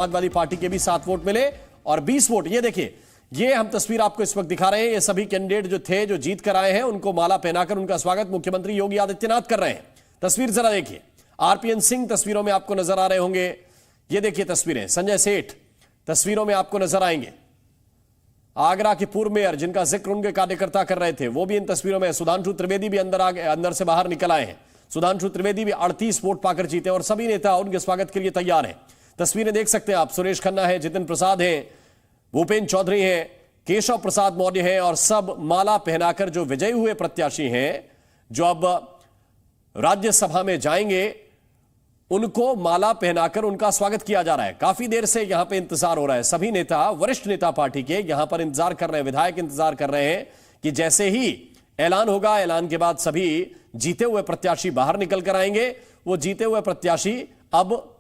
Samajwadi party के भी 7 vote मिले और 20 वोट। ये देखिए, ये हम तस्वीर आपको इस वक्त दिखा रहे हैं। ये सभी कैंडिडेट जो थे, जो जीत कर आए हैं, उनको माला पहनाकर उनका स्वागत मुख्यमंत्री योगी आदित्यनाथ कर रहे हैं। तस्वीर जरा देखिए, आरपीएन सिंह तस्वीरों में आपको नजर आ रहे होंगे। ये देखिए तस्वीरें, संजय सेठ तस्वीरों में आपको नजर आएंगे। आगरा के पूर्व मेयर जिनका जिक्र उनके कार्यकर्ता कर रहे थे, वो भी इन तस्वीरों में। सुधांशु त्रिवेदी भी अंदर से बाहर निकल आए हैं। सुधांशु त्रिवेदी भी 38 वोट पाकर जीते और सभी नेता उनके स्वागत के लिए तैयार हैं। तस्वीरें देख सकते हैं आप। सुरेश खन्ना है, जितिन प्रसाद हैं, भूपेन्द्र चौधरी हैं, केशव प्रसाद मौर्य हैं और सब माला पहनाकर जो विजयी हुए प्रत्याशी हैं, जो अब राज्यसभा में जाएंगे, उनको माला पहनाकर उनका स्वागत किया जा रहा है। काफी देर से यहां पे इंतजार हो रहा है। सभी नेता, वरिष्ठ नेता पार्टी के यहां पर इंतजार कर रहे हैं, विधायक इंतजार कर रहे हैं कि जैसे ही ऐलान होगा, ऐलान के बाद सभी जीते हुए प्रत्याशी बाहर निकल कर आएंगे। वो जीते हुए प्रत्याशी अब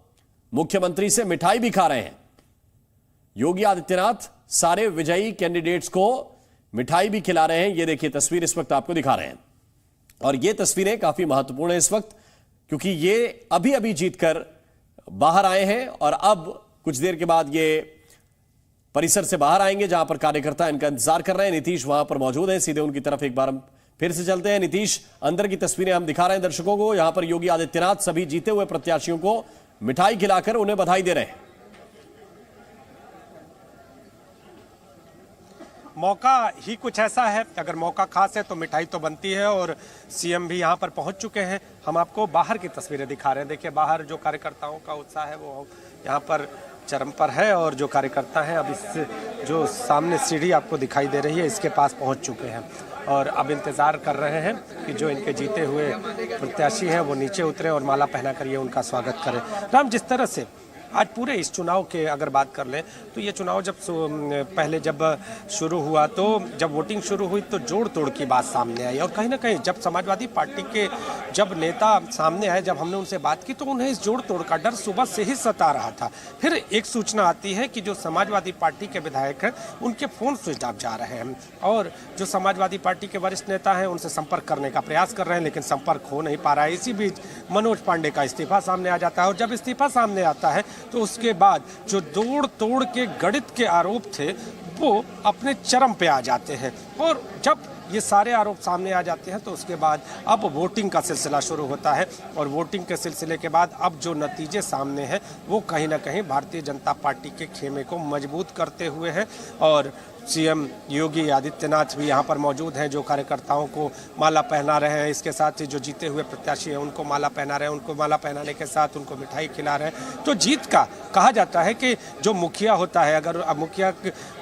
मुख्यमंत्री से मिठाई भी खा रहे हैं। योगी आदित्यनाथ सारे विजयी कैंडिडेट्स को मिठाई भी खिला रहे हैं। ये देखिए तस्वीर इस वक्त आपको दिखा रहे हैं और ये तस्वीरें काफी महत्वपूर्ण है इस वक्त, क्योंकि ये अभी अभी जीतकर बाहर आए हैं और अब कुछ देर के बाद ये परिसर से बाहर आएंगे जहां पर कार्यकर्ता इनका इंतजार कर रहे हैं। नीतीश वहां पर मौजूद है, सीधे उनकी तरफ एक बार हम फिर से चलते हैं। नीतीश, अंदर की तस्वीरें हम दिखा रहे हैं दर्शकों को। यहां पर योगी आदित्यनाथ सभी जीते हुए प्रत्याशियों को मिठाई खिलाकर उन्हें बधाई दे रहे हैं। मौका ही कुछ ऐसा है, अगर मौका खास है तो मिठाई तो बनती है और सीएम भी यहाँ पर पहुँच चुके हैं। हम आपको बाहर की तस्वीरें दिखा रहे हैं। देखिए बाहर जो कार्यकर्ताओं का उत्साह है वो यहाँ पर चरम पर है और जो कार्यकर्ता हैं अब इस जो सामने सीढ़ी आपको दिखाई दे रही है, इसके पास पहुँच चुके हैं और अब इंतज़ार कर रहे हैं कि जो इनके जीते हुए प्रत्याशी हैं वो नीचे उतरे और माला पहना कर ये उनका स्वागत करें। राम, जिस तरह से आज पूरे इस चुनाव के अगर बात कर लें तो ये चुनाव जब पहले जब शुरू हुआ, तो जब वोटिंग शुरू हुई तो जोड़ तोड़ की बात सामने आई और कहीं ना कहीं जब समाजवादी पार्टी के जब नेता सामने आए, जब हमने उनसे बात की तो उन्हें इस जोड़ तोड़ का डर सुबह से ही सता रहा था। फिर एक सूचना आती है कि जो समाजवादी पार्टी के विधायक हैं उनके फ़ोन स्विच ऑफ जा रहे हैं और जो समाजवादी पार्टी के वरिष्ठ नेता हैं उनसे संपर्क करने का प्रयास कर रहे हैं, लेकिन संपर्क हो नहीं पा रहा है। इसी बीच मनोज पांडे का इस्तीफा सामने आ जाता है और जब इस्तीफा सामने आता है तो उसके बाद जो तोड़ तोड़ के गणित के आरोप थे वो अपने चरम पे आ जाते हैं और जब ये सारे आरोप सामने आ जाते हैं तो उसके बाद अब वोटिंग का सिलसिला शुरू होता है और वोटिंग के सिलसिले के बाद अब जो नतीजे सामने हैं वो कहीं ना कहीं भारतीय जनता पार्टी के खेमे को मजबूत करते हुए हैं और सीएम योगी आदित्यनाथ भी यहाँ पर मौजूद हैं, जो कार्यकर्ताओं को माला पहना रहे हैं। इसके साथ ही जो जीते हुए प्रत्याशी हैं उनको माला पहना रहे हैं, उनको माला पहनाने के साथ उनको मिठाई खिला रहे हैं। तो जीत का कहा जाता है कि जो मुखिया होता है, अगर मुखिया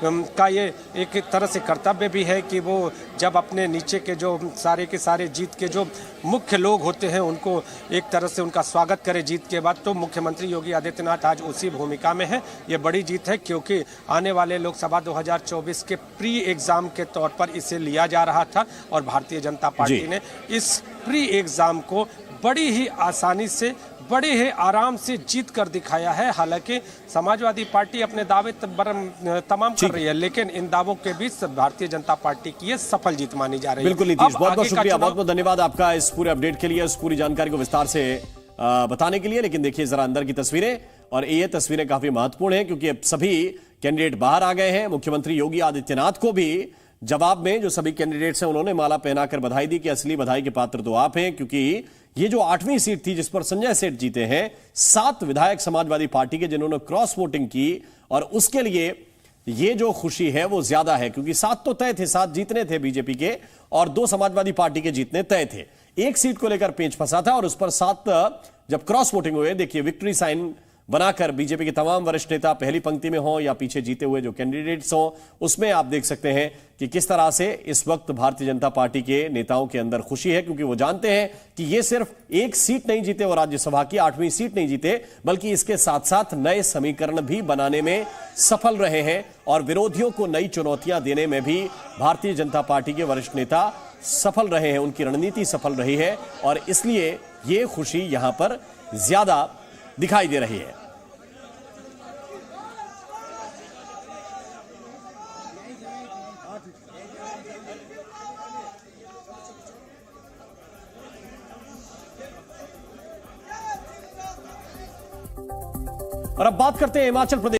का ये एक तरह से कर्तव्य भी है कि वो जब अपने नीचे के जो सारे के सारे जीत के जो मुख्य लोग होते हैं उनको एक तरह से उनका स्वागत करे जीत के बाद। तो मुख्यमंत्री योगी आदित्यनाथ आज उसी भूमिका में है। ये बड़ी जीत है क्योंकि आने वाले लोकसभा 2024 के प्री एग्जाम के तौर पर इसे लिया जा रहा था और भारतीय जनता पार्टी ने इस प्री एग्जाम को बड़ी ही आसानी से, बड़े ही आराम से जीत कर दिखाया है। हालांकि समाजवादी पार्टी अपने दावे तमाम कर रही है, लेकिन इन दावों के बीच भारतीय जनता पार्टी की ये सफल जीत मानी जा रही है। बिल्कुल नीतीश, बहुत बहुत शुक्रिया, बहुत बहुत धन्यवाद आपका इस पूरे अपडेट के लिए, इस पूरी जानकारी को विस्तार से बताने के लिए। लेकिन देखिए जरा अंदर की तस्वीरें, और ये तस्वीरें काफी महत्वपूर्ण हैं क्योंकि अब सभी कैंडिडेट बाहर आ गए हैं। मुख्यमंत्री योगी आदित्यनाथ को भी जवाब में जो सभी कैंडिडेट्स हैं उन्होंने माला पहनाकर बधाई दी कि असली बधाई के पात्र तो आप हैं, क्योंकि ये जो 8वीं सीट थी जिस पर संजय सेठ जीते हैं, 7 विधायक समाजवादी पार्टी के जिन्होंने क्रॉस वोटिंग की और उसके लिए ये जो खुशी है वो ज्यादा है क्योंकि 7 तो तय थे, 7 जीतने थे बीजेपी के और 2 समाजवादी पार्टी के जीतने तय थे। एक सीट को लेकर पेंच फंसा था और उस पर 7 जब क्रॉस वोटिंग हुए, देखिए विक्ट्री साइन बनाकर बीजेपी के तमाम वरिष्ठ नेता पहली पंक्ति में हों या पीछे जीते हुए जो कैंडिडेट्स हों, उसमें आप देख सकते हैं कि किस तरह से इस वक्त भारतीय जनता पार्टी के नेताओं के अंदर खुशी है, क्योंकि वो जानते हैं कि ये सिर्फ एक सीट नहीं जीते, वो राज्यसभा की 8वीं सीट नहीं जीते, बल्कि इसके साथ साथ नए समीकरण भी बनाने में सफल रहे हैं और विरोधियों को नई चुनौतियां देने में भी भारतीय जनता पार्टी के वरिष्ठ नेता सफल रहे हैं, उनकी रणनीति सफल रही है और इसलिए ये खुशी यहां पर ज्यादा दिखाई दे रही है। और अब बात करते हैं हिमाचल प्रदेश